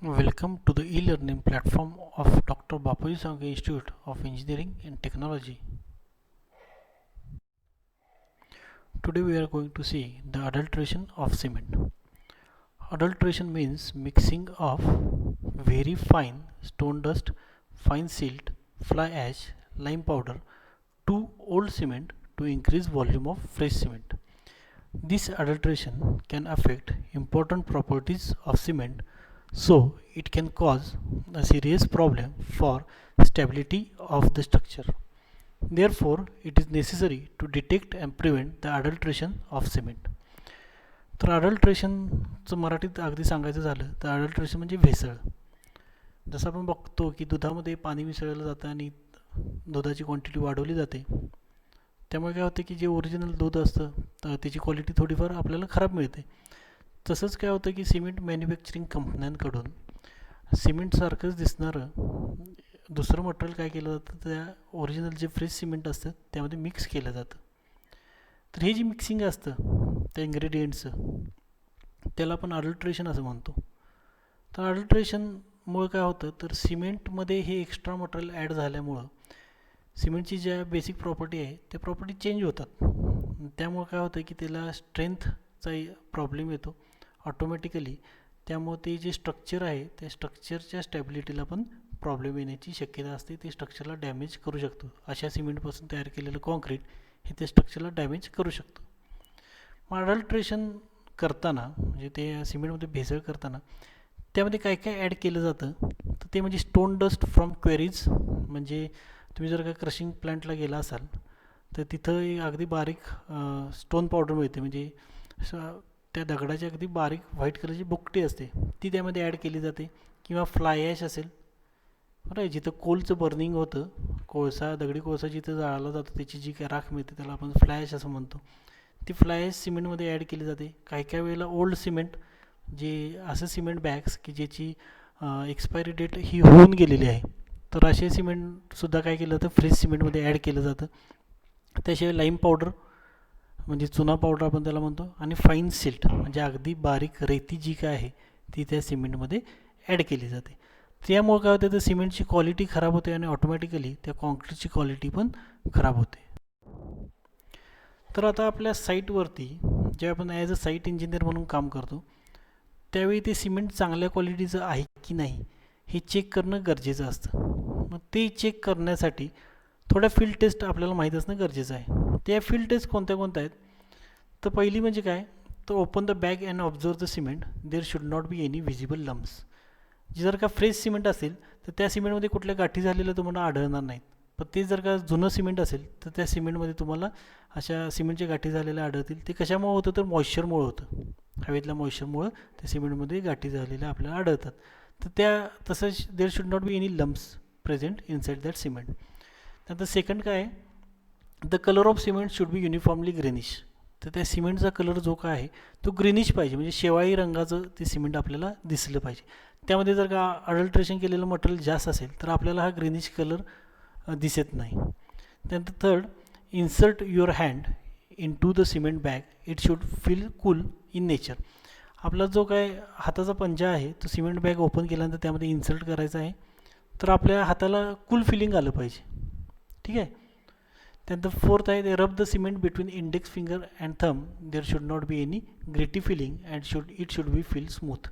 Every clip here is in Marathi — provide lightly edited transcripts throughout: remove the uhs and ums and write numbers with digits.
Welcome to the e-learning platform of Dr. Bapuji Sangha Institute of Engineering and Technology. Today we are going to see the adulteration of cement. Adulteration means mixing of very fine stone dust, fine silt, fly ash, lime powder to old cement to increase volume of fresh cement. This adulteration can affect important properties of cement, so it can cause a serious problem for stability of the structure. Therefore, it is necessary to detect and prevent the adulteration of cement. तर अडल्ट्रेशनचं मराठीत अगदी सांगायचं झालं तर अडल्ट्रेशन म्हणजे भेसळ. जसं आपण बघतो की दुधामध्ये पाणी मिसळलं जातं आणि दुधाची क्वांटिटी वाढवली जाते, त्यामुळे काय होतं की जे ओरिजिनल दूध असतं त्याची क्वालिटी थोडीफार आपल्याला खराब मिळते. तसंच काय होतं की सिमेंट मॅन्युफॅक्चरिंग कंपन्यांकडून सिमेंटसारखंच दिसणारं दुसरं मटेरियल काय केलं जातं, त्या ओरिजिनल जे फ्रेश सिमेंट असतं त्यामध्ये मिक्स केलं जातं. तर हे जे मिक्सिंग असतं त्या इन्ग्रेडियंट्सचं त्याला आपण अडल्ट्रेशन असं म्हणतो. तर अडल्ट्रेशनमुळे काय होतं तर सिमेंटमध्ये हे एक्स्ट्रा मटेरियल ॲड झाल्यामुळं सिमेंटची ज्या बेसिक प्रॉपर्टी आहे त्या प्रॉपर्टी चेंज होतात. त्यामुळं काय होतं की त्याला स्ट्रेंथचा प्रॉब्लेम येतो ऑटोमॅटिकली. त्यामुळं ते जे स्ट्रक्चर आहे त्या स्ट्रक्चरच्या स्टॅबिलिटीला पण प्रॉब्लेम येण्याची शक्यता असते. ते स्ट्रक्चरला डॅमेज करू शकतो. अशा सिमेंटपासून तयार केलेलं कॉन्क्रीट हे त्या स्ट्रक्चरला डॅमेज करू शकतं. मग अडल्ट्रेशन करताना म्हणजे ते सिमेंटमध्ये भेसळ करताना त्यामध्ये काय काय ॲड केलं जातं तर ते म्हणजे स्टोन डस्ट फ्रॉम क्वेरीज. म्हणजे तुम्ही जर का क्रशिंग प्लांटला गेला असाल तर तिथं अगदी बारीक स्टोन पावडर मिळते. म्हणजे त्या दगडाची अगदी बारीक व्हाईट कलरची बुकटी असते ती त्यामध्ये ॲड केली जाते. किंवा फ्लाय ॲश असेल, बरं आहे, जिथं कोलचं बर्निंग होतं, कोळसा दगडी कोळसा जिथं जाळला जातो त्याची जी काय राख मिळते त्याला आपण फ्लाय ॲश असं म्हणतो. ती फ्लाय ॲश सिमेंटमध्ये ॲड केली जाते. काही काही वेळेला ओल्ड सिमेंट जे असं सिमेंट बॅग्स की ज्याची एक्सपायरी डेट ही होऊन गेलेली आहे, तर असे सिमेंटसुद्धा काय केलं जातं फ्रेश सिमेंटमध्ये ॲड केलं जातं. त्याशिवाय लाईम पावडर म्हणजे चुना पावडर आपण त्याला म्हणतो, आणि फाईन सिल्ट म्हणजे अगदी बारीक रेती जी काय आहे ती त्या सिमेंटमध्ये ॲड केली जाते. त्यामुळे काय होतं तर सिमेंटची क्वालिटी खराब होते आणि ऑटोमॅटिकली त्या कॉन्क्रीटची क्वालिटी पण खराब होते. तर आता आपल्या साईटवरती जेव्हा आपण ॲज अ साईट इंजिनियर म्हणून काम करतो त्यावेळी ते सिमेंट चांगल्या क्वालिटीचं आहे की नाही हे चेक करणं गरजेचं असतं. मग ते चेक करण्यासाठी थोड्या फील्ड टेस्ट आपल्याला माहीत असणं गरजेचं आहे. त्या फील्ड टेस्ट कोणत्या कोणत्या आहेत तर पहिली म्हणजे काय तर open the bag and observe the cement, there should not be any visible lumps. जर का फ्रेश सिमेंट असेल तर त्या सिमेंटमध्ये कुठल्या गाठी झालेल्या तुम्हाला आढळणार नाहीत. पण ते जर का जुनं सिमेंट असेल तर त्या सिमेंटमध्ये तुम्हाला अशा सिमेंटच्या गाठी झालेल्या आढळतील. ते कशामुळे होतं तर मॉइश्चरमुळे होतं. हवेतल्या मॉइश्चरमुळं त्या सिमेंटमध्ये गाठी झालेल्या आपल्याला आढळतात. तर त्या तसंच there should not be any lumps present inside that cement. त्यानंतर सेकंड काय आहे the colour of cement should be uniformly greenish. तर त्या सिमेंटचा कलर जो काय आहे तो ग्रीनिश पाहिजे, म्हणजे शेवाळी रंगाचं ते सिमेंट आपल्याला दिसलं पाहिजे. त्यामध्ये जर का अडल्ट्रेशन केलेलं मटेरियल जास्त असेल तर आपल्याला हा ग्रीनिश कलर दिसत नाही. त्यानंतर third insert your hand into the cement bag, it should feel cool in nature. आपला जो काय हाताचा पंजा आहे तो सिमेंट बॅग ओपन केल्यानंतर त्यामध्ये इन्सर्ट करायचा आहे, तर आपल्या हाताला कूल फिलिंग आलं पाहिजे. ठीक आहे. त्यानंतर फोर्थ आहे rub the cement between index finger and thumb, there should not be any gritty feeling and it should be feel smooth.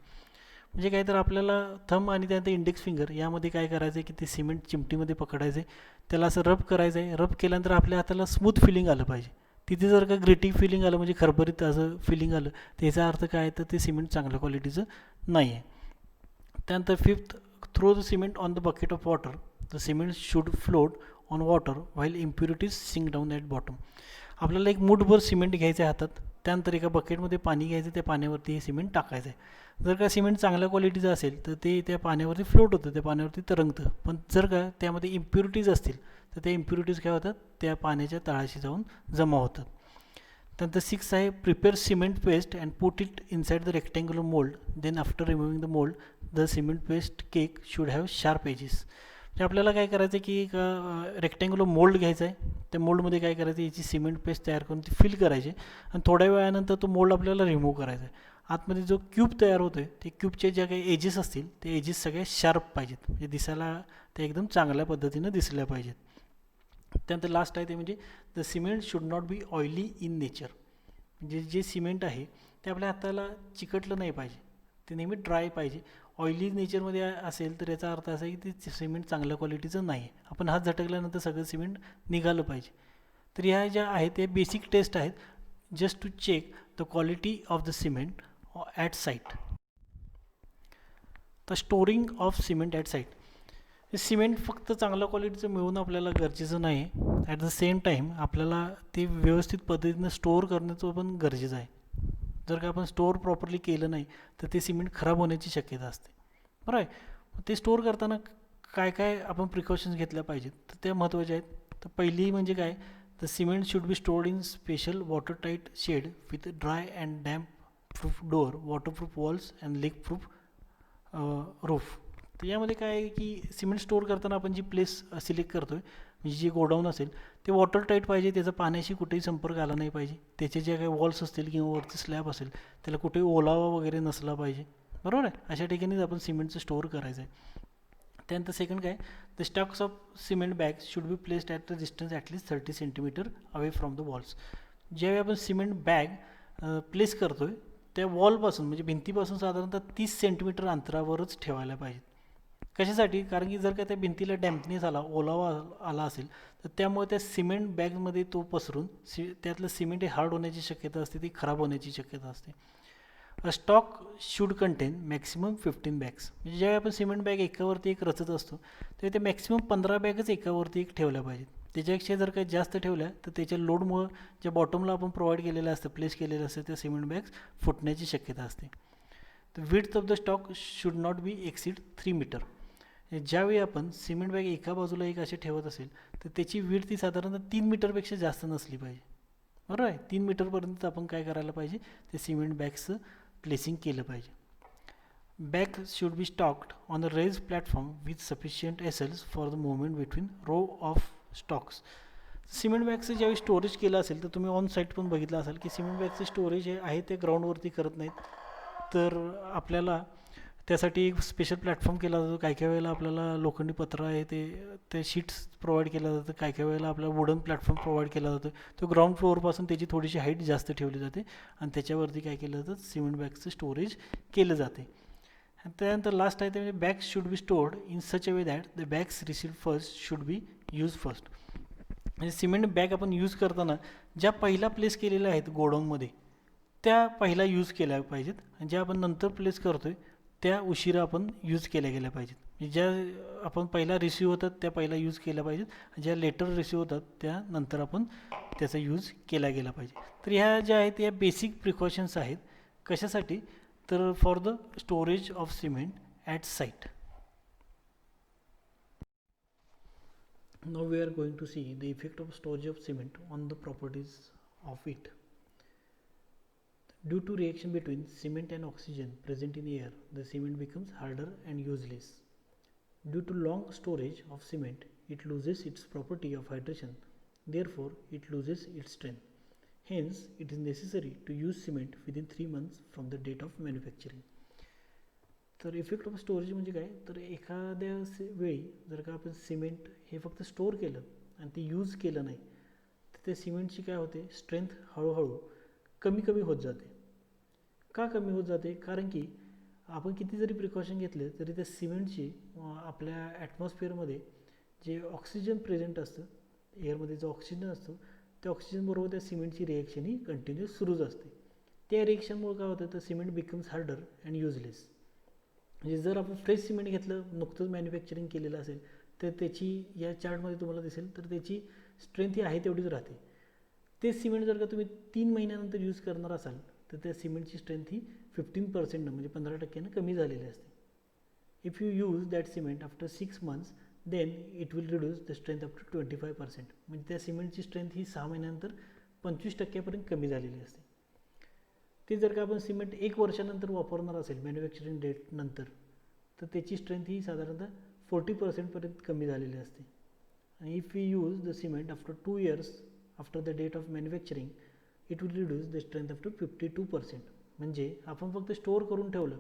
म्हणजे काय तर आपल्याला थंब आणि त्यानंतर इंडेक्स फिंगर यामध्ये काय करायचं आहे की ते सिमेंट चिमटीमध्ये पकडायचं आहे, त्याला असं रब करायचं आहे. रब केल्यानंतर आपल्या हाताला स्मूथ फिलिंग आलं पाहिजे. तिथे जर का ग्रेटी फिलिंग आलं म्हणजे खरबरीत असं फिलिंग आलं तर याचा अर्थ काय तर ते सिमेंट चांगल्या क्वालिटीचं नाही आहे. त्यानंतर fifth throw the cement on the bucket of water, the cement should float on water while impurities sink down at bottom. आपल्याला एक मूठभर सिमेंट घ्यायचं आहे हातात, त्यानंतर एका बकेटमध्ये पाणी घ्यायचं, त्या पाण्यावरती हे सिमेंट टाकायचं आहे. जर का सिमेंट चांगल्या क्वालिटीचं असेल तर ते त्या पाण्यावरती फ्लोट होतं, त्या पाण्यावरती तरंगतं. पण जर का त्यामध्ये इम्प्युरिटीज असतील तर त्या इम्प्युरिटीज काय होतात त्या पाण्याच्या तळाशी जाऊन जमा होतात. त्यानंतर सिक्स आहे prepare cement paste and put it inside the rectangular mould, then after removing the mould the cement paste cake should have sharp edges. म्हणजे आपल्याला काय करायचं आहे की एक रेक्टँग्युलर मोल्ड घ्यायचा आहे, त्या मोल्डमध्ये काय करायचं याची सिमेंट पेस्ट तयार करून ती फिल करायची आणि थोड्या वेळानंतर तो मोल्ड आपल्याला रिमूव्ह करायचा आहे. आतमध्ये जो क्यूब तयार होतो आहे ते क्यूबचे ज्या काही एजेस असतील ते एजेस सगळ्या शार्प पाहिजेत, म्हणजे दिसायला ते एकदम चांगल्या पद्धतीनं दिसल्या पाहिजेत. त्यानंतर लास्ट आहे ते म्हणजे the cement should not B oily in nature, म्हणजे जे सिमेंट आहे ते आपल्या हाताला चिकटलं नाही पाहिजे, ते नेहमी ड्राय पाहिजे. ऑइली नेचरमध्ये असेल तर याचा अर्थ असा आहे की ते सिमेंट चांगल्या क्वालिटीचं नाही आहे, आपण हात झटकल्यानंतर सगळं सिमेंट निघालं पाहिजे. तर ह्या ज्या आहेत त्या बेसिक टेस्ट आहेत just to check the quality of the cement at site. The storing of cement at site, हे सिमेंट फक्त चांगल्या क्वालिटीचं मिळवणं आपल्याला गरजेचं नाही, ॲट द सेम टाईम आपल्याला ते व्यवस्थित पद्धतीनं स्टोअर करण्याचं पण गरजेचं आहे. जर का आपण स्टोअर प्रॉपरली केलं नाही तर ते सिमेंट खराब होण्याची शक्यता असते, बरं आहे. ते स्टोअर करताना काय काय आपण प्रिकॉशन्स घेतल्या पाहिजेत तर त्या महत्त्वाच्या आहेत. तर पहिली म्हणजे काय, the cement should be stored in special water tight shed with dry and damp proof door, waterproof walls and leak proof roof. तर यामध्ये काय आहे की सिमेंट स्टोअर करताना आपण जी प्लेस सिलेक्ट करतो आहे, म्हणजे जे गोडाऊन असेल ते वॉटर टाईट पाहिजे, त्याचा पाण्याशी कुठेही संपर्क आला नाही पाहिजे, त्याचे जे काही वॉल्स असतील किंवा वरचे स्लॅब असेल त्याला कुठेही ओलावा वगैरे नसला पाहिजे, बरोबर आहे. अशा ठिकाणीच आपण सिमेंटचं स्टोअर करायचं आहे. त्यानंतर सेकंड काय, the stocks of cement bags should be placed at the distance at least 30 centimetre away from the walls. ज्यावेळी आपण सिमेंट बॅग प्लेस करतो आहे त्या वॉलपासून म्हणजे भिंतीपासून साधारणतः 30 सेंटीमीटर अंतरावरच ठेवायला पाहिजे. कशासाठी, कारण की जर का त्या भिंतीला डॅम्पनेस आला, ओलावा आला असेल तर त्यामुळे त्या सिमेंट बॅगमध्ये तो पसरून त्यातलं सिमेंट हे हार्ड होण्याची शक्यता असते, ती खराब होण्याची शक्यता असते. A stock should content maximum 15 bags, म्हणजे ज्यावेळी आपण सिमेंट बॅग एकावरती एक रचत असतो तेव्हा ते मॅक्सिमम 15 बॅगच एकावरती एक ठेवल्या पाहिजेत. त्याच्यापेक्षा जर काही जास्त ठेवल्या तर त्याच्या लोडमुळं ज्या बॉटमला आपण प्रोव्हाइड केलेलं असतं, प्लेस केलेलं असतं, त्या सिमेंट बॅग्स फुटण्याची शक्यता असते. The width of the stock should not be exceed 3 metre. ज्यावेळी आपण सिमेंट बॅग एका बाजूला एक असे ठेवत असेल तर त्याची विड्थ ती साधारणतः 3 मीटरपेक्षा जास्त नसली पाहिजे, बरोबर आहे. 3 मीटरपर्यंत आपण काय करायला पाहिजे, ते सिमेंट बॅग्सचं प्लेसिंग केलं पाहिजे. Bag should be stocked on the raised platform with sufficient aisles for the movement between row of stocks. Cement बॅगचं ज्यावेळी स्टोरेज केलं असेल तर तुम्ही ऑन साईट पण बघितलं असाल की सिमेंट बॅगचं स्टोरेज हे आहे ते ग्राउंडवरती करत नाहीत, तर आपल्याला त्यासाठी एक स्पेशल प्लॅटफॉर्म केला जातो. काही काही वेळेला आपल्याला लोखंडी पत्र आहे ते शीट्स प्रोव्हाइड केलं जातं, काही काही वेळेला आपल्याला वुडन प्लॅटफॉर्म प्रोव्हाइड केला जातो. तो ग्राउंड फ्लोअरपासून त्याची थोडीशी हाईट जास्त ठेवली जाते आणि त्याच्यावरती काय केलं जातं, सिमेंट बॅगचं स्टोरेज केलं जाते. त्यानंतर लास्ट आहे ते म्हणजे bags should be stored in such a way that the bags received first should be use first. म्हणजे सिमेंट बॅग आपण यूज करताना ज्या पहिला प्लेस केलेल्या आहेत गोडाऊनमध्ये त्या पहिला यूज केल्या पाहिजेत, आणि ज्या आपण नंतर प्लेस करतो आहे त्या उशिरा आपण यूज केल्या गेल्या पाहिजेत. म्हणजे ज्या आपण पहिला रिसीव होतात त्या पहिला यूज केल्या पाहिजेत, ज्या लेटर रिसीव होतात त्या नंतर आपण त्याचा यूज केला गेला पाहिजे. तर ह्या ज्या आहेत या बेसिक प्रिकॉशन्स आहेत. कशासाठी, तर for the storage of cement at site. Now we are going to see the effect of storage of cement on the properties of it. Due to reaction between cement and oxygen present in air, the cement becomes harder and useless. Due to long storage of cement, it loses its property of hydration. Therefore, it loses its strength. Hence, it is necessary to use cement within 3 months from the date of manufacturing. तर इफेक्ट ऑफ स्टोरेज म्हणजे काय, तर एखाद्या वेळी जर का आपण सिमेंट हे फक्त स्टोअर केलं आणि ते यूज केलं नाही तर त्या सिमेंटची काय होते, स्ट्रेंथ हळूहळू कमी कमी होत जाते. का कमी होत जाते, कारण की आपण किती जरी प्रिकॉशन घेतले तरी त्या सिमेंटची आपल्या ॲटमॉस्फिअरमध्ये जे ऑक्सिजन प्रेझेंट असतं, एअरमध्ये जो ऑक्सिजन असतो त्या ऑक्सिजनबरोबर त्या सिमेंटची रिएक्शन ही कंटिन्यूस सुरूच असते. त्या रिएक्शनमुळे काय होतं, तर cement becomes harder and useless. म्हणजे जर आपण फ्रेश सिमेंट घेतलं, नुकतंच मॅन्युफॅक्चरिंग केलेलं असेल तर त्याची या चार्टमध्ये तुम्हाला दिसेल तर त्याची स्ट्रेंथ ही आहे तेवढीच राहते. तेच सिमेंट जर का तुम्ही 3 महिन्यानंतर यूज करणार असाल तर त्या सिमेंटची स्ट्रेंथ ही 15% म्हणजे 15% कमी झालेली असते. If you use that cement after 6 months then it will reduce the strength up to 25%. म्हणजे त्या सिमेंटची स्ट्रेंथ ही 6 महिन्यानंतर 25% कमी झालेली असते. ते जर का आपण सिमेंट 1 वर्षानंतर वापरणार असेल मॅन्युफॅक्चरिंग डेट नंतर तर त्याची स्ट्रेंथ ही साधारणतः 40% कमी झालेली असते. आणि if you use the cement after 2 years after the date of manufacturing it will reduce the strength up to 52%. म्हणजे आपण फक्त स्टोअर करून ठेवलं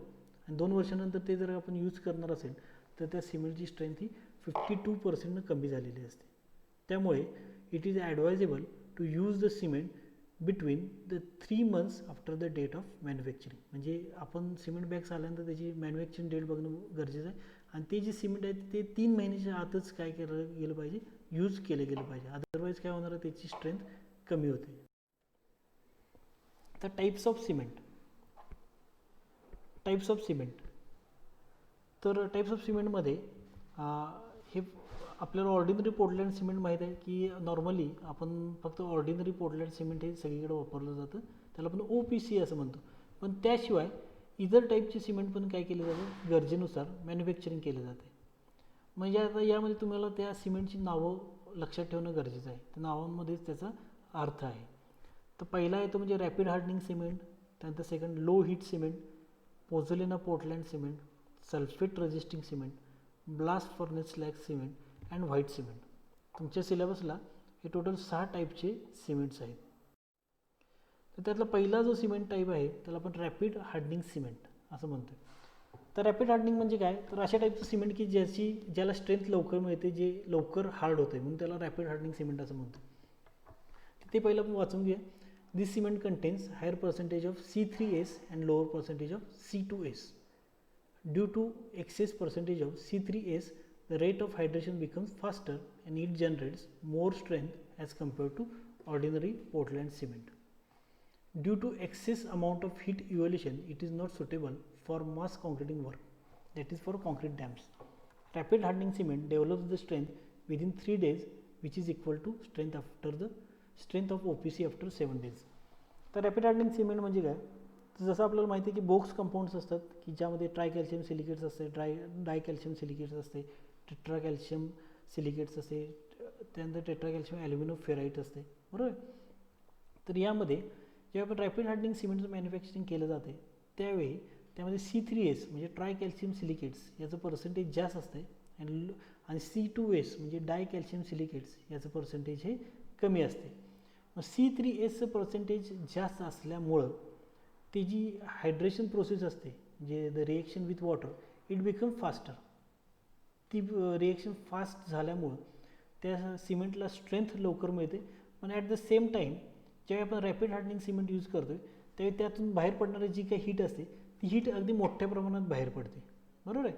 आणि 2 वर्षानंतर ते जर आपण यूज करणार असेल तर त्या सिमेंटची स्ट्रेंथ ही 52% कमी झालेली असते. त्यामुळे it is advisable to use the cement between the 3 months after the date of manufacturing. म्हणजे आपण सिमेंट बॅग्स आल्यानंतर त्याची मॅन्युफॅक्चरिंग डेट बघणं गरजेचं आहे आणि ते जे सिमेंट आहे ते 3 महिन्याच्या आतच काय केलं गेलं पाहिजे, यूज केलं गेलं पाहिजे. अदरवाईज काय होणार आहे, त्याची स्ट्रेंथ कमी होते. तर types of cement. Types of cement. तर टाईप्स ऑफ सिमेंटमध्ये हे आपल्याला ऑर्डिनरी पोर्टलँड सिमेंट माहीत आहे की नॉर्मली आपण फक्त ऑर्डिनरी पोर्टलँड सिमेंट हे सगळीकडे वापरलं जातं, त्याला आपण OPC असं म्हणतो. पण त्याशिवाय इतर टाईपचे सिमेंट पण काय केले जाते, गरजेनुसार मॅन्युफॅक्चरिंग केले जाते. म्हणजे आता यामध्ये तुम्हाला त्या सिमेंटची नावं लक्षात ठेवणं गरजेचं आहे, त्या नावांमध्येच त्याचा अर्थ आहे. तर पहिला आहे तो म्हणजे रॅपिड हार्डनिंग सिमेंट, त्यानंतर second low heat cement, pozzolana Portland cement, sulphate resisting cement, blast furnace slag cement and white cement. तुमच्या सिलेबसला हे टोटल 6 टाईपचे सिमेंट्स आहेत. तर त्यातला पहिला जो सिमेंट टाईप आहे त्याला आपण रॅपिड हार्डनिंग सिमेंट असं म्हणतो. तर रॅपिड हार्डनिंग म्हणजे काय, तर अशा टाईपचं सिमेंट की ज्याला स्ट्रेंथ लवकर मिळते, जे लवकर हार्ड होते, म्हणून त्याला रॅपिड हार्डनिंग सिमेंट असं म्हणतो. ते पहिलं आपण वाचून घेऊया. This cement contains higher percentage of C3S and lower percentage of C2S. Due to excess percentage of C3S, the rate of hydration becomes faster and it generates more strength as compared to ordinary Portland cement. Due to excess amount of heat evolution, it is not suitable for mass concreting work, that is for concrete dams. Rapid hardening cement develops the strength within 3 days, which is equal to strength of OPC after 7 days. तर रॅपिड हार्डनिंग सिमेंट म्हणजे काय, तर जसं आपल्याला माहिती आहे की बोक्स कंपाऊंड्स असतात की ज्यामध्ये ट्राय कॅल्शियम सिलिकेट्स असते, डाय कॅल्शियम सिलिकेट्स असते, टेट्रा कॅल्शियम सिलिकेट्स असते, त्यानंतर टेट्रा कॅल्शियम ॲल्युमिनो फेराईट असते, बरोबर. तर यामध्ये जेव्हा आपण रॅपिड हार्डनिंग सिमेंटचं मॅन्युफॅक्चरिंग केलं जाते त्यावेळी त्यामध्ये C3S म्हणजे ट्राय कॅल्शियम सिलिकेट्स याचं पर्सेंटेज जास्त असते आणि C2S म्हणजे डाय कॅल्शियम सिलिकेट्स याचं पर्सेंटेज हे कमी असते. मग C3Sचं पर्सेंटेज जास्त असल्यामुळं ती जी हायड्रेशन प्रोसेस असते, जे the reaction with water, it become faster. ती रिएक्शन फास्ट झाल्यामुळं त्या सिमेंटला स्ट्रेंथ लवकर मिळते. पण ॲट द सेम टाईम जेव्हा आपण रॅपिड हार्डनिंग सिमेंट यूज करतो त्यावेळी त्यातून बाहेर पडणारी जी काही हीट असते ती हीट अगदी मोठ्या प्रमाणात बाहेर पडते, बरोबर आहे.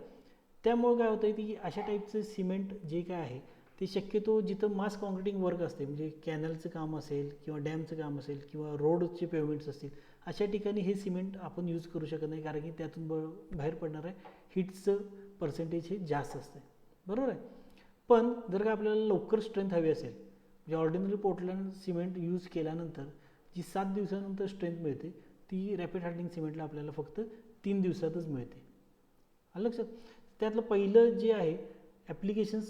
त्यामुळं काय होतं की अशा टाईपचं सिमेंट जे काय आहे ते शक्यतो जिथं मास कॉन्क्रिटिंग वर्क असते, म्हणजे कॅनलचं काम असेल किंवा डॅमचं काम असेल किंवा रोडचे पेमेंट्स असतील, अशा ठिकाणी हे सिमेंट आपण यूज करू शकत नाही, कारण की त्यातून बाहेर पडणाऱ्या हीटचं पर्सेंटेज हे जास्त असते, बरोबर आहे. पण जर का आपल्याला लवकर स्ट्रेंथ हवी असेल, म्हणजे ऑर्डिनरी पोर्टलँड सिमेंट यूज केल्यानंतर जी 7 दिवसानंतर स्ट्रेंथ मिळते ती रॅपिड हार्डनिंग सिमेंटला आपल्याला फक्त 3 दिवसातच मिळते. आलं लक्षात. त्यातलं पहिलं जे आहे ॲप्लिकेशन्स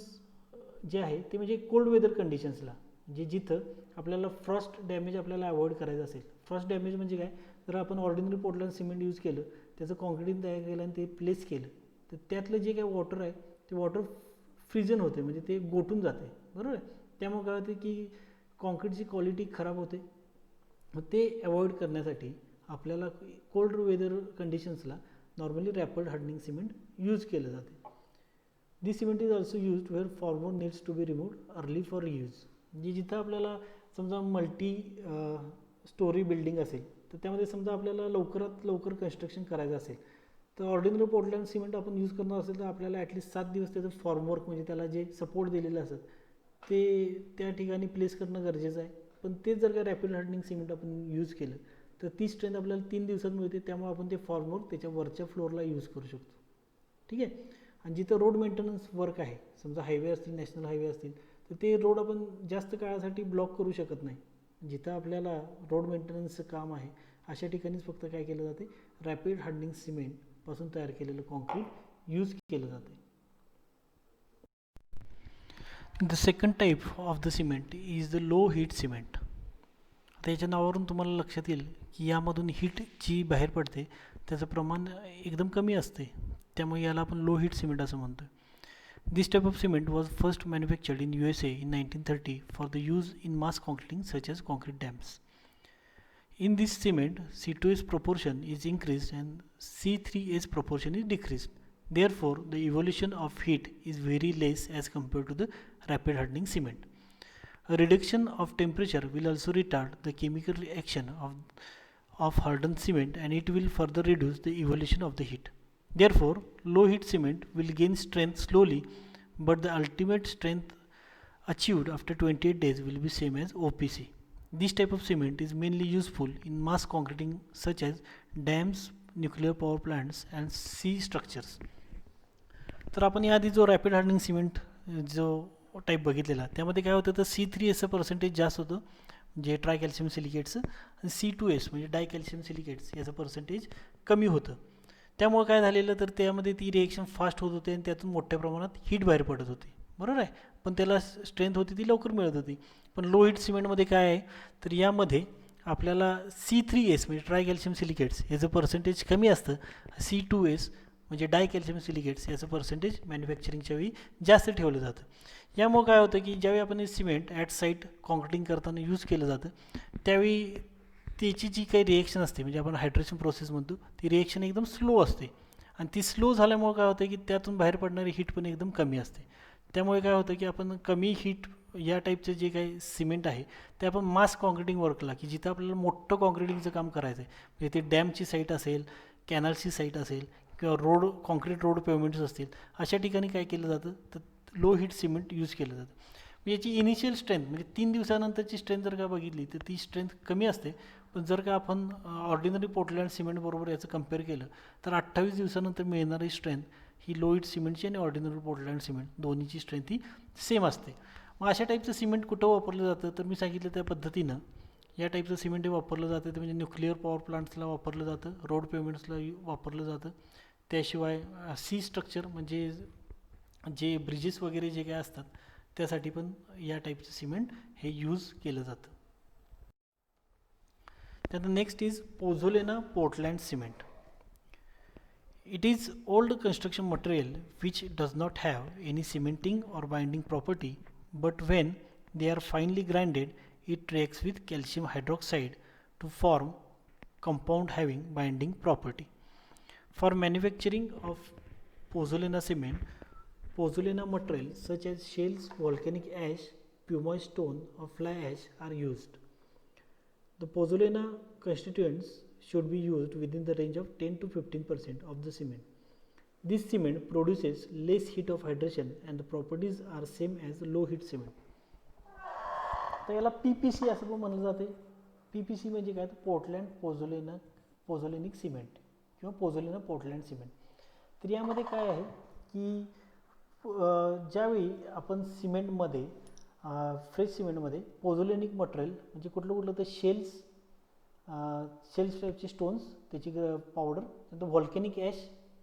जे आहे ते म्हणजे कोल्ड वेदर कंडिशन्सला, म्हणजे जिथं आपल्याला फ्रॉस्ट डॅमेज आपल्याला अवॉइड करायचं असेल. फ्रॉस्ट डॅमेज म्हणजे काय, जर आपण ऑर्डिनरी पोर्टलँड सिमेंट यूज केलं, त्याचं कॉन्क्रीटिंग तयार केलं आणि ते प्लेस केलं, तर त्यातलं जे काही वॉटर आहे ते वॉटर फ्रीजन होते, म्हणजे ते गोठून जाते, बरोबर आहे. त्यामुळे काय होते की कॉन्क्रीटची क्वालिटी खराब होते. मग ते अवॉइड करण्यासाठी आपल्याला कोल्ड वेदर कंडिशन्सला normally rapid hardening cement use केलं जाते. This cement is also used where former needs to be removed early for use. म्हणजे जिथं आपल्याला समजा मल्टी स्टोरी बिल्डिंग असेल तर त्यामध्ये समजा आपल्याला लवकरात लवकर कन्स्ट्रक्शन करायचं असेल तर ऑर्डिनरी पोर्टलँड सिमेंट आपण यूज करणार असेल तर आपल्याला ॲटलिस्ट 7 दिवस त्याचं फॉर्मवर्क म्हणजे त्याला जे सपोर्ट दिलेलं असतं ते त्या ठिकाणी प्लेस करणं गरजेचं आहे. पण तेच जर का रॅपिड हार्डनिंग सिमेंट आपण यूज केलं तर ती स्ट्रेंथ आपल्याला 3 दिवसात मिळते. त्यामुळे आपण ते फॉर्मवर्क त्याच्या वरच्या फ्लोअरला यूज करू शकतो, ठीक आहे. आणि जिथं रोड मेंटेनन्स वर्क आहे, समजा हायवे असतील, नॅशनल हायवे असतील, तर ते रोड आपण जास्त काळासाठी ब्लॉक करू शकत नाही. जिथं आपल्याला रोड मेंटेनन्सचं काम आहे अशा ठिकाणीच फक्त काय केलं जाते, रॅपिड हार्डनिंग सिमेंटपासून तयार केलेलं कॉन्क्रीट यूज केलं जाते. The second type of the cement is the low heat cement. आता याच्या नावावरून तुम्हाला लक्षात येईल की यामधून हीट जी बाहेर पडते त्याचं प्रमाण एकदम कमी असते, त्यामुळे याला आपण लो हीट सिमेंट असं म्हणतो. This type of cement was first manufactured in USA in 1930 for the use in mass concreting such as concrete dams. In this cement, C2S proportion is increased and C3S proportion is decreased. Therefore, the evolution of heat is very less as compared to the rapid hardening cement. A reduction of temperature will also retard the chemical reaction of hardened cement, and it will further reduce the evolution of the heat. Therefore, low heat cement will gain strength slowly, but the ultimate strength achieved after 28 days will be same as OPC. This type of cement is mainly useful in mass concreting such as dams, nuclear power plants and sea structures. तर आपण याआधी जो रॅपिड हार्डनिंग सिमेंट जो टाईप बघितलेला त्यामध्ये काय होतं तर C3S पर्सेंटेज जास्त होतं जे ट्राय कॅल्शियम सिलिकेटचं आणि C2S म्हणजे डाय कॅल्शियम सिलिकेट्स याचं पर्सेंटेज कमी होतं. त्यामुळे काय झालेलं तर त्यामध्ये ती रिएक्शन फास्ट होत होते आणि त्यातून मोठ्या प्रमाणात हीट बाहेर पडत होती, बरोबर आहे. पण त्याला स्ट्रेंथ होती ती लवकर मिळत होती. पण लो हीट सिमेंटमध्ये काय आहे तर यामध्ये आपल्याला C3S म्हणजे ट्राय कॅल्शियम सिलिकेट्स याचं पर्सेंटेज कमी असतं. C2S म्हणजे डाय कॅल्शियम सिलिकेट्स याचं पर्सेंटेज मॅन्युफॅक्चरिंगच्या वेळी जास्त ठेवलं जातं. यामुळे काय होतं की ज्यावेळी आपण हे सिमेंट ॲट साईट कॉन्क्रिटिंग करताना यूज केलं जातं त्यावेळी त्याची जी काही रिएक्शन असते म्हणजे आपण हायड्रेशन प्रोसेस म्हणतो ती रिएक्शन एकदम स्लो असते आणि ती स्लो झाल्यामुळे काय होतं की त्यातून बाहेर पडणारी हीट पण एकदम कमी असते. त्यामुळे काय होतं की आपण कमी हीट या टाईपचं जे काही सिमेंट आहे ते आपण मास कॉन्क्रिटिंग वर्कला की जिथं आपल्याला मोठं कॉन्क्रिटिंगचं काम करायचं आहे म्हणजे ते डॅमची साईट असेल, कॅनलची साईट असेल किंवा रोड कॉन्क्रीट रोड पेमेंट्स असतील अशा ठिकाणी काय केलं जातं तर लो हीट सिमेंट यूज केलं जातं. याची इनिशियल स्ट्रेंथ म्हणजे 3 दिवसानंतरची स्ट्रेंथ जर का बघितली तर ती स्ट्रेंथ कमी असते. पण जर का आपण ऑर्डिनरी पोर्टलँड सिमेंटबरोबर याचं कम्पेअर केलं तर 28 दिवसानंतर मिळणारी स्ट्रेंथ ही लो हीट सिमेंटची आणि ऑर्डिनरी पोर्टलँड सिमेंट दोन्हीची स्ट्रेंथ ही सेम असते. मग अशा टाईपचं सिमेंट कुठं वापरलं जातं तर मी सांगितलं त्या पद्धतीनं या टाईपचं सिमेंट हे वापरलं जातं ते म्हणजे न्यूक्लिअर पॉवर प्लांट्सला वापरलं जातं, रोड पेमेंट्सला वापरलं जातं. त्याशिवाय सी स्ट्रक्चर म्हणजे जे ब्रिजेस वगैरे जे काय असतात त्यासाठी पण या टाईपचं सिमेंट हे यूज केलं जातं. त्यानंतर next is pozzolana Portland cement. It is old construction material which does not have any cementing or binding property, but when they are finely grinded, it reacts with calcium hydroxide to form compound having binding property. For manufacturing of pozzolana cement, pozzolana materials such as shales, volcanic ash, pumice stone, or fly ash are used. The pozzolana constituents should be used within the range of 10 to 15% of the cement. This cement produces less heat of hydration and the properties are same as low heat cement. तर याला PPC असं पण म्हणलं जाते. PPC म्हणजे काय तर पोर्टलँड पोझोलेनिक सिमेंट किंवा पोझोलेना पोर्टलँड सिमेंट. तर यामध्ये काय आहे की ज्यावेळी आपण सिमेंटमध्ये फ्रेश सिमेंटमध्ये पोझोलेनिक मटेरियल म्हणजे कुठलं तर शेल्स टाईपचे स्टोन्स त्याची पावडर, नंतर व्हॉल्कॅनिक ॲश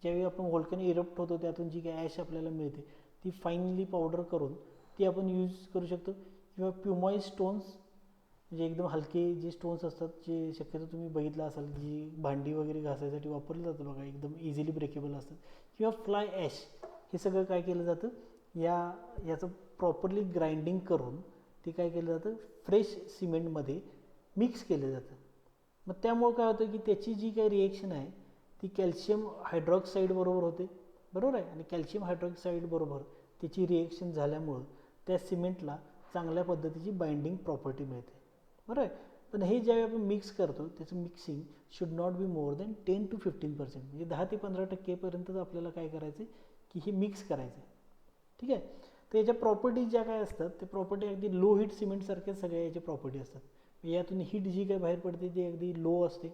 ज्यावेळी आपण व्हॉल्कॅनिक इरप्ट होतो त्यातून जी काही ॲश आपल्याला मिळते ती फाईनली पावडर करून ती आपण यूज करू शकतो. किंवा प्युमाईज स्टोन्स म्हणजे एकदम हलके जे स्टोन्स असतात जे शक्यतो तुम्ही बघितलं असाल जी भांडी वगैरे घासायसाठी वापरलं जातं बघा, एकदम इझिली ब्रेकेबल असतात. किंवा फ्लाय ॲश हे सगळं काय केलं जातं याचं प्रॉपरली ग्राइंडिंग करून ते काय केलं जातं फ्रेश सिमेंटमध्ये मिक्स केलं जातं. मग त्यामुळे काय होतं की त्याची जी काही रिएक्शन आहे ती कॅल्शियम हायड्रॉक्साईड बरोबर होते, बरोबर आहे. आणि कॅल्शियम हायड्रॉक्साईड बरोबर त्याची रिएक्शन झाल्यामुळं त्या सिमेंटला चांगल्या पद्धतीची बाइंडिंग प्रॉपर्टी मिळते, बरोबर आहे. पण हे ज्यावेळी आपण मिक्स करतो त्याचं mixing should not be more than 10 to 15% म्हणजे 10 ते 15% आपल्याला काय करायचं की हे मिक्स करायचं आहे, ठीक आहे. तर याच्या प्रॉपर्टीज ज्या काय असतात ते प्रॉपर्टी अगदी लो हीट सिमेंटसारख्या सगळ्या याच्या प्रॉपर्टी असतात. यातून हीट जी काही बाहेर पडते ती अगदी लो असते.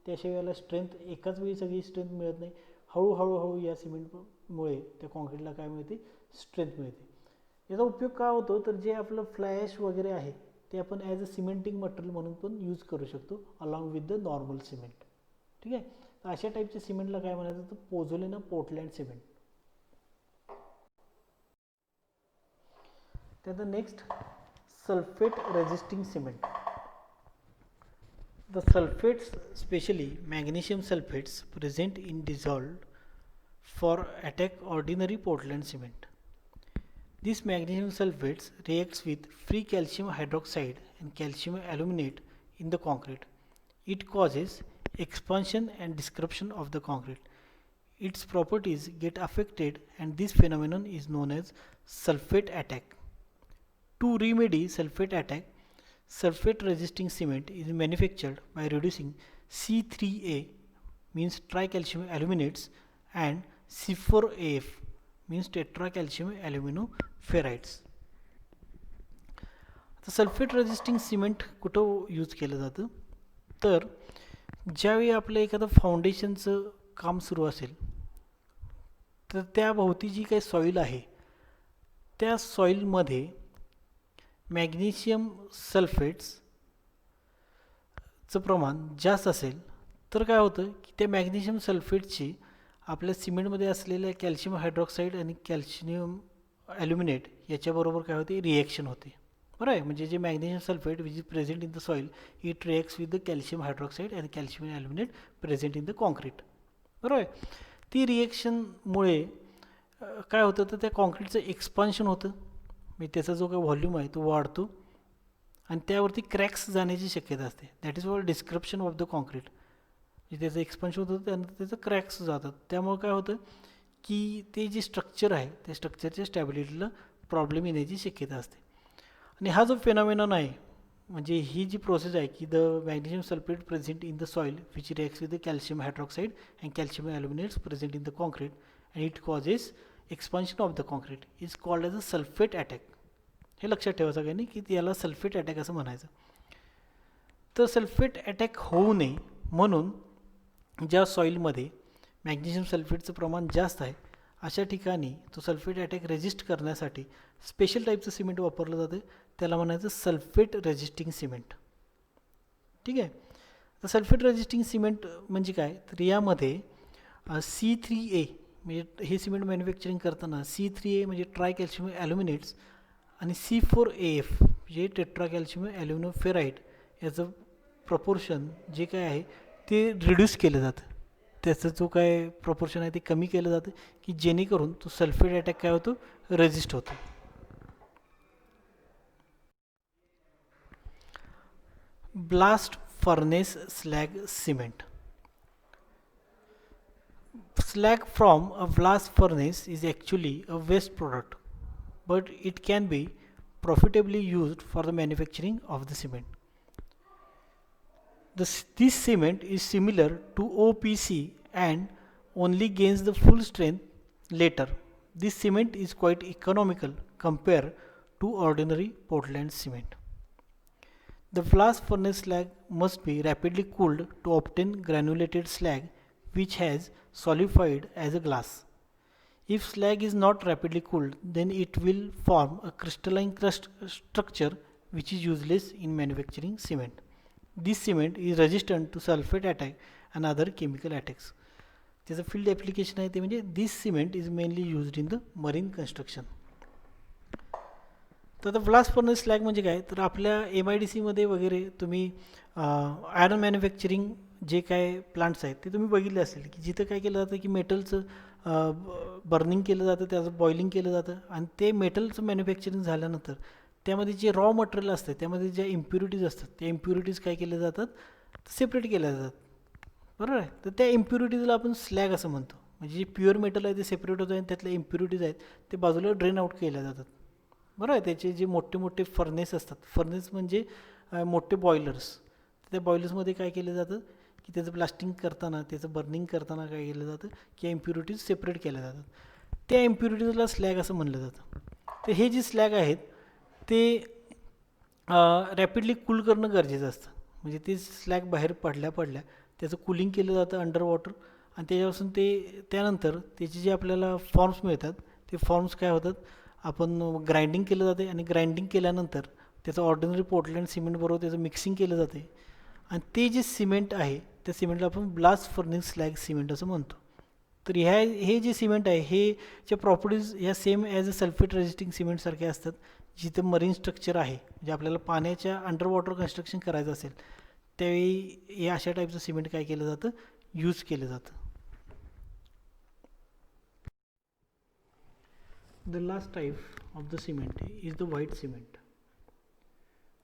त्याशिवाय याला स्ट्रेंथ एकाच वेळी सगळी स्ट्रेंथ मिळत नाही. हळूहळू या सिमेंटमुळे त्या कॉन्क्रीटला काय मिळते स्ट्रेंथ मिळते. याचा उपयोग काय होतो तर जे आपलं फ्लॅश वगैरे आहे ते आपण ॲज अ सिमेंटिंग मटेरियल म्हणून पण यूज करू शकतो along with the normal cement, ठीक आहे. तर अशा टाईपच्या सिमेंटला काय म्हणायचं तर पोझोलेना पोर्टलँड सिमेंट. त्यानंतर next sulphate resisting cement. The sulfates, especially magnesium sulfates, present in dissolved for attack ordinary Portland cement. These magnesium sulfates reacts with free calcium hydroxide and calcium aluminate in the concrete. It causes expansion and disruption of the concrete. Its properties get affected, and this phenomenon is known as sulfate attack. To remedy sulfate attack, sulfate resisting cement is manufactured by reducing C3A, means tricalcium aluminates, and C4AF, means tetracalcium aluminoferrites. तर सल्फेट रेजिस्टिंग सिमेंट कुठं यूज केलं जातं, तर ज्यावेळी आपलं एखादं फाउंडेशनचं काम सुरू असेल तर त्याभोवती जी काही सॉईल आहे त्या सॉईलमध्ये मॅग्नेशियम सल्फेट्सचं प्रमाण जास्त असेल तर काय होतं की त्या मॅग्नेशियम सल्फेटची आपल्या सिमेंटमध्ये असलेल्या कॅल्शियम हायड्रॉक्साईड आणि कॅल्शियम ॲल्युमिनेट याच्याबरोबर काय होते, रिॲक्शन होते. बरं आहे, म्हणजे जे magnesium sulphate which is present in the soil it reacts with the calcium hydroxide and calcium aluminate present in the concrete. बरोबर आहे, ती रिॲक्शनमुळे काय होतं तर त्या कॉन्क्रीटचं एक्सपान्शन होतं, म्हणजे त्याचा जो काही व्हॉल्यूम आहे तो वाढतो आणि त्यावरती क्रॅक्स जाण्याची शक्यता असते. That is called डिस्क्रप्शन of the concrete. म्हणजे त्याचं एक्सपान्शन होतं त्यानंतर त्याचं क्रॅक्स जातात. त्यामुळे काय होतं की ते जे स्ट्रक्चर आहे त्या स्ट्रक्चरच्या स्टॅबिलिटीला प्रॉब्लेम येण्याची शक्यता असते. आणि हा जो फेनॉमेनॉन आहे, म्हणजे ही जी प्रोसेस आहे की the magnesium sulphate present in the soil which reacts with the calcium hydroxide and calcium aluminates present in the concrete and it causes expansion of the concrete is called as a sulphate attack. हे लक्षात ठेवा सगळ्यांनी की याला सल्फेट अटॅक असं म्हणायचं. तर सल्फेट अटॅक होऊ नये म्हणून ज्या सॉईलमध्ये मॅग्नेशियम सल्फेटचं प्रमाण जास्त आहे अशा ठिकाणी तो सल्फेट अटॅक रेजिस्ट करण्यासाठी स्पेशल टाईपचं सिमेंट वापरलं जातं, त्याला म्हणायचं सल्फेट रेजिस्टिंग सिमेंट. ठीक आहे, तर सल्फेट रेजिस्टिंग सिमेंट म्हणजे काय, तर यामध्ये C3A म्हणजे हे सिमेंट मॅन्युफॅक्चरिंग करताना C3A म्हणजे ट्राय कॅल्शियम ॲल्युमिनेट्स आणि C4AF म्हणजे टेट्रा कॅल्शियम ॲल्युमिनोफेराईट याचं प्रपोर्शन जे काय आहे ते रिड्यूस केलं जातं. त्याचं जो काय प्रपोर्शन आहे ते कमी केलं जातं की जेणेकरून तो सल्फेट अटॅक काय होतो, रेजिस्ट होतो. Blast furnace slag cement. Slag from a blast furnace is actually a waste product, but it can be profitably used for the manufacturing of the cement. This cement is similar to OPC and only gains the full strength later. This cement is quite economical compared to ordinary Portland cement. The blast furnace slag must be rapidly cooled to obtain granulated slag which has solidified as a glass. If slag is not rapidly cooled, then it will form a crystalline crust structure which is useless in manufacturing cement. This cement is resistant to sulfate attack and other chemical attacks. त्याचं field application आहे ते म्हणजे this cement is mainly used in the marine construction. तर आता ब्लास्ट फर्नेस स्लॅग म्हणजे काय, तर आपल्या MIDCमध्ये वगैरे तुम्ही आयरन मॅन्युफॅक्चरिंग जे काय प्लांट्स आहेत ते तुम्ही बघितले असेल की जिथं काय केलं जातं की मेटलचं बर्निंग केलं जातं, त्याचं बॉइलिंग केलं जातं आणि ते मेटलचं मॅन्युफॅक्चरिंग झाल्यानंतर त्यामध्ये जे रॉ मटेरियल असतं त्यामध्ये ज्या इम्प्युरिटीज असतात त्या इम्प्युरिटीज काय केल्या जातात, सेपरेट केल्या जातात. बरोबर आहे, तर त्या इम्प्युरिटीजला आपण स्लॅग असं म्हणतो. म्हणजे जे प्युअर मेटल आहे ते सेपरेट होतं आणि त्यातल्या इम्प्युरिटीज आहेत ते बाजूला ड्रेन आउट केल्या जातात. बरोबर आहे, त्याचे जे मोठे मोठे फर्नेस असतात, फर्नेस म्हणजे मोठे बॉयलर्स, त्या बॉयलर्समध्ये काय केलं जातं की त्याचं ब्लास्टिंग करताना त्याचं बर्निंग करताना काय केलं जातं की इम्प्युरिटीज सेपरेट केल्या जातात. त्या इम्प्युरिटीजला स्लॅग असं म्हणलं जातं. तर हे जे स्लॅग आहेत ते रॅपिडली कूल करणं गरजेचं असतं. म्हणजे ते स्लॅग बाहेर पडल्या त्याचं कूलिंग केलं जातं अंडर वॉटर आणि त्याच्यापासून ते त्यानंतर त्याचे जे आपल्याला फॉर्म्स मिळतात ते फॉर्म्स काय होतात, आपण ग्राइंडिंग केलं जाते आणि ग्राइंडिंग केल्यानंतर त्याचं ऑर्डिनरी पोर्टलँड सिमेंटबरोबर त्याचं मिक्सिंग केलं जाते आणि ते जे सिमेंट आहे त्या सिमेंटला आपण ब्लास्ट फर्नेस स्लॅग सिमेंट असं म्हणतो. तर हे जे सिमेंट आहे हे च्या प्रॉपर्टीज ह्या same as a sulphate resisting सिमेंटसारख्या असतात. जिथं मरीन स्ट्रक्चर आहे म्हणजे आपल्याला पाण्याच्या अंडर वॉटर कन्स्ट्रक्शन करायचं असेल त्यावेळी हे अशा टाईपचं सिमेंट काय केलं जातं, यूज केलं जातं. The last type of the cement is the white cement.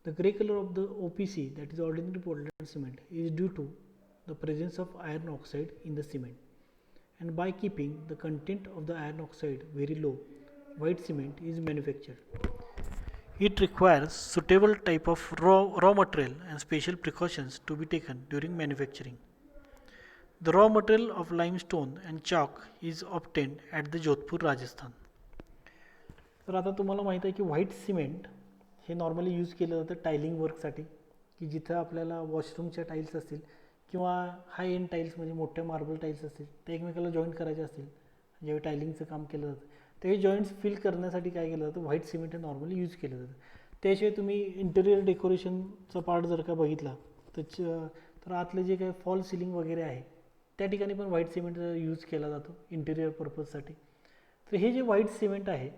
The grey color of the OPC, that is ordinary Portland cement, is due to the presence of iron oxide in the cement, and by keeping the content of the iron oxide very low, white cement is manufactured. It requires suitable type of raw material and special precautions to be taken during manufacturing. The raw material of limestone and chalk is obtained at the Jodhpur, Rajasthan. तर आता तुम्हाला माहीत आहे की व्हाईट सिमेंट हे नॉर्मली यूज केलं जातं टायलिंग वर्कसाठी, की जिथं आपल्याला वॉशरूमच्या टाईल्स असतील किंवा हाय एंड टाईल्स म्हणजे मोठ्या मार्बल टाईल्स असतील ते एकमेकाला जॉईंट करायचे असतील, ज्यावेळी टायलिंगचं काम केलं जातं त्यावेळी जॉईंट्स फिल करण्यासाठी काय केलं जातं, व्हाईट सिमेंट हे नॉर्मली यूज केलं जातं. त्याशिवाय तुम्ही इंटेरियर डेकोरेशनचा पार्ट जर का बघितला तर आतलं जे काही फॉल सिलिंग वगैरे आहे त्या ठिकाणी पण व्हाईट सिमेंट यूज केला जातो इंटेरियर पर्पजसाठी. तर हे जे व्हाईट सिमेंट आहे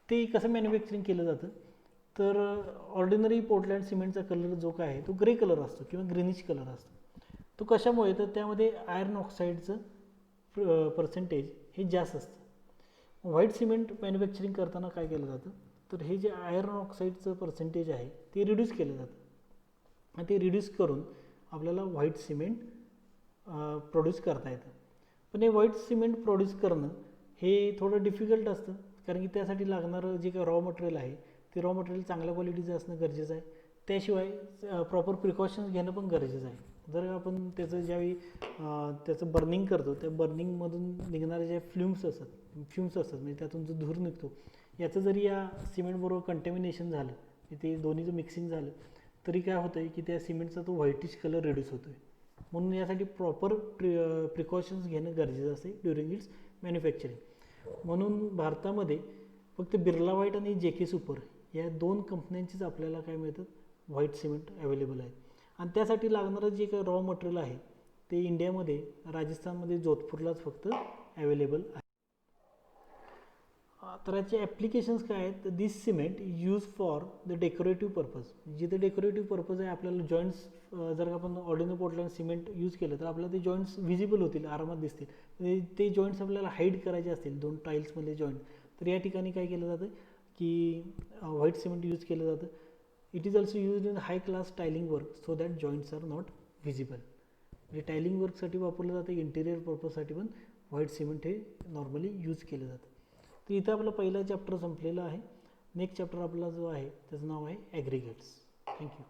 ते कसं मॅन्युफॅक्चरिंग केलं जातं, तर ऑर्डिनरी पोर्टलँड सिमेंटचा कलर जो काय आहे तो ग्रे कलर असतो किंवा ग्रीनिश कलर असतो. तो कशामुळे, तर त्यामध्ये आयर्न ऑक्साईडचं पर्सेंटेज हे जास्त असतं. व्हाईट सिमेंट मॅन्युफॅक्चरिंग करताना काय केलं जातं, तर हे जे आयर्न ऑक्साईडचं पर्सेंटेज आहे ते रिड्यूस केलं जातं आणि ते रिड्यूस करून आपल्याला व्हाईट सिमेंट प्रोड्यूस करता येतं. पण हे व्हाईट सिमेंट प्रोड्यूस करणं हे थोडं डिफिकल्ट असतं, कारण की त्यासाठी लागणारं जे काही रॉ मटेरियल आहे ते रॉ मटेरियल चांगल्या क्वालिटीचं असणं गरजेचं आहे. त्याशिवाय प्रॉपर प्रिकॉशन्स घेणं पण गरजेचं आहे. जर आपण त्याचं ज्यावेळी त्याचं बर्निंग करतो त्या बर्निंगमधून निघणारे जे फ्युम्स असतात म्हणजे त्यातून जो धूर निघतो, याचं जरी या सिमेंटबरोबर कंटॅमिनेशन झालं, ते दोन्हीचं मिक्सिंग झालं तरी काय होतं आहे की त्या सिमेंटचा तो व्हाईटिश कलर रिड्यूस होतो आहे. म्हणून यासाठी प्रॉपर प्रिकॉशन्स घेणं गरजेचं असते ड्युरिंग इट्स मॅन्युफॅक्चरिंग. म्हणून भारतामध्ये फक्त बिर्ला व्हाईट आणि JK सुपर या 2 कंपन्यांचीच आपल्याला काय मिळतं, व्हाईट सिमेंट अवेलेबल आहे. आणि त्यासाठी लागणारं जे काही रॉ मटेरियल आहे ते इंडियामध्ये राजस्थानमध्ये जोधपूरलाच फक्त अवेलेबल आहे. तर याचे ॲप्लिकेशन्स काय आहेत, तर this cement use for the decorative purpose. जिथे डेकोरेटिव्ह पर्पज आहे आपल्याला जॉईंट्स जर का आपण ऑर्डिनरी पोर्टलँड सिमेंट यूज केलं तर आपल्याला ते जॉईंट्स विजिबल होतील, आरामात दिसतील. ते जॉईंट्स आपल्याला हाईड करायचे असतील 2 टाईल्समधले जॉईंट, तर या ठिकाणी काय केलं जातं की व्हाईट सिमेंट यूज केलं जातं. It is also use in high class tiling work so that joints are not visible. म्हणजे टायलिंग वर्कसाठी वापरलं जातं, इंटेरियर पर्पजसाठी पण व्हाईट सिमेंट हे नॉर्मली यूज केलं जातं. तर इथं आपला पहिला चॅप्टर संपलेला आहे. नेक्स्ट चॅप्टर आपला जो आहे त्याचं नाव आहे ॲग्रिगेट्स. थँक्यू.